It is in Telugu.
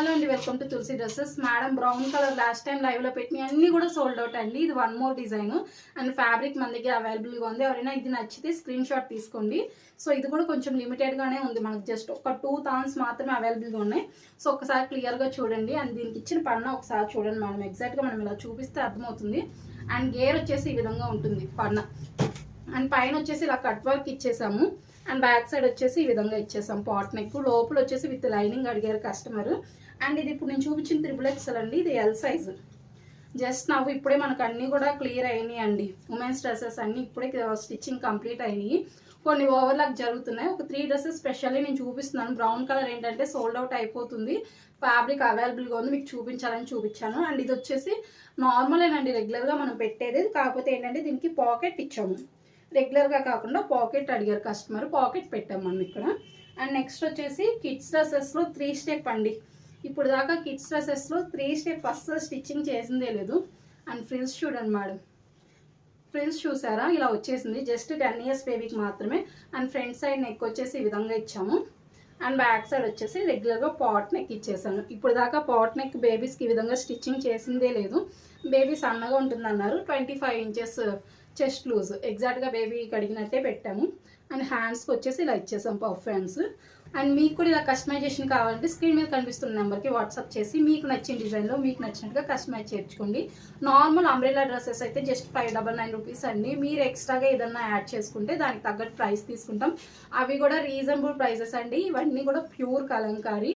హలో అండి, welcome to Tulasi dresses. Madam brown colour last time లైవ్లో పెట్టిన అన్నీ కూడా సోల్డ్ అవుట్ అండి. ఇది one more design and fabric మన దగ్గర అవైలబుల్గా ఉంది. ఎవరైనా ఇది నచ్చితే స్క్రీన్ షాట్ తీసుకోండి. సో ఇది కూడా కొంచెం లిమిటెడ్గానే ఉంది, మనకు జస్ట్ ఒక 2 థాన్స్ మాత్రమే అవైలబుల్గా ఉన్నాయి. సో ఒకసారి క్లియర్గా చూడండి. అండ్ దీనికి ఇచ్చిన పన్న ఒకసారి చూడండి మేడం, ఎగ్జాక్ట్గా మనం ఇలా చూపిస్తే అర్థమవుతుంది. అండ్ గేర్ వచ్చేసి ఈ విధంగా ఉంటుంది పన్న. అండ్ పైన వచ్చేసి ఇలా కట్ వర్క్ ఇచ్చేసాము. అండ్ బ్యాక్ సైడ్ వచ్చేసి ఈ విధంగా ఇచ్చేసాం పాట్ నెక్. లోపల వచ్చేసి విత్ లైనింగ్ అడిగారు కస్టమర్. అండ్ ఇది ఇప్పుడు నేను చూపించిన 3XL అండి, ఇది ఎల్ సైజ్. జస్ట్ నాకు ఇప్పుడే మనకు అన్నీ కూడా క్లియర్ అయినాయి అండి. ఉమెన్స్ డ్రెస్సెస్ అన్నీ ఇప్పుడే స్టిచ్చింగ్ కంప్లీట్ అయినాయి. కొన్ని ఓవర్లాక్ జరుగుతున్నాయి. ఒక 3 డ్రెస్సెస్ స్పెషల్లీ నేను చూపిస్తున్నాను. బ్రౌన్ కలర్ ఏంటంటే సోల్డ్ అవుట్ అయిపోతుంది, ఫ్యాబ్రిక్ అవైలబుల్గా ఉంది, మీకు చూపించాలని చూపించాను. అండ్ ఇది వచ్చేసి నార్మలేనండి, రెగ్యులర్గా మనం పెట్టేది. కాకపోతే ఏంటంటే దీనికి పాకెట్ ఇచ్చాము, రెగ్యులర్గా కాకుండా పాకెట్ అడిగారు కస్టమర్, పాకెట్ పెట్టాం మనం ఇక్కడ. అండ్ నెక్స్ట్ వచ్చేసి కిడ్స్ డ్రెస్సెస్లో 3 స్టెప్ అండి. ఇప్పుడు దాకా కిడ్స్ డ్రెస్సెస్లో 3 స్టెప్ అస్సలు స్టిచ్చింగ్ చేసిందే లేదు. అండ్ ఫ్రిల్స్ చూడండి మేడం, ఫ్రిల్స్ చూసారా ఇలా వచ్చేసింది. జస్ట్ 10 ఇయర్స్ బేబీకి మాత్రమే. అండ్ ఫ్రంట్ సైడ్ నెక్ వచ్చేసి ఈ విధంగా ఇచ్చాము. అండ్ బ్యాక్ సైడ్ వచ్చేసి రెగ్యులర్గా పాట్ నెక్ ఇచ్చేసాను. ఇప్పుడు దాకా పాట్ నెక్ బేబీస్కి ఈ విధంగా స్టిచ్చింగ్ చేసిందే లేదు. బేబీ సన్నగా ఉంటుందన్నారు. 25 ఇంచెస్ చెస్ట్ లూజ్, ఎగ్జాక్ట్గా బేబీకి అడిగినట్టే పెట్టాము. అండ్ హ్యాండ్స్కి వచ్చేసి ఇలా ఇచ్చేసాం పఫ్ హ్యాండ్స్. అండ్ మీకు కూడా ఇలా కస్టమైజేషన్ కావాలంటే స్క్రీన్ మీద కనిపిస్తున్న నెంబర్కి వాట్సాప్ చేసి మీకు నచ్చిన డిజైన్లో మీకు నచ్చినట్టుగా కస్టమైజ్ చేయించుకోండి. నార్మల్ అంబ్రెల్లా డ్రెస్సెస్ అయితే జస్ట్ 599 రూపీస్ అండి. మీరు ఎక్స్ట్రాగా ఏదన్నా యాడ్ చేసుకుంటే దానికి తగ్గట్టు ప్రైస్ తీసుకుంటాం. అవి కూడా రీజనబుల్ ప్రైజెస్ అండి. ఇవన్నీ కూడా ప్యూర్ కలంకారీ.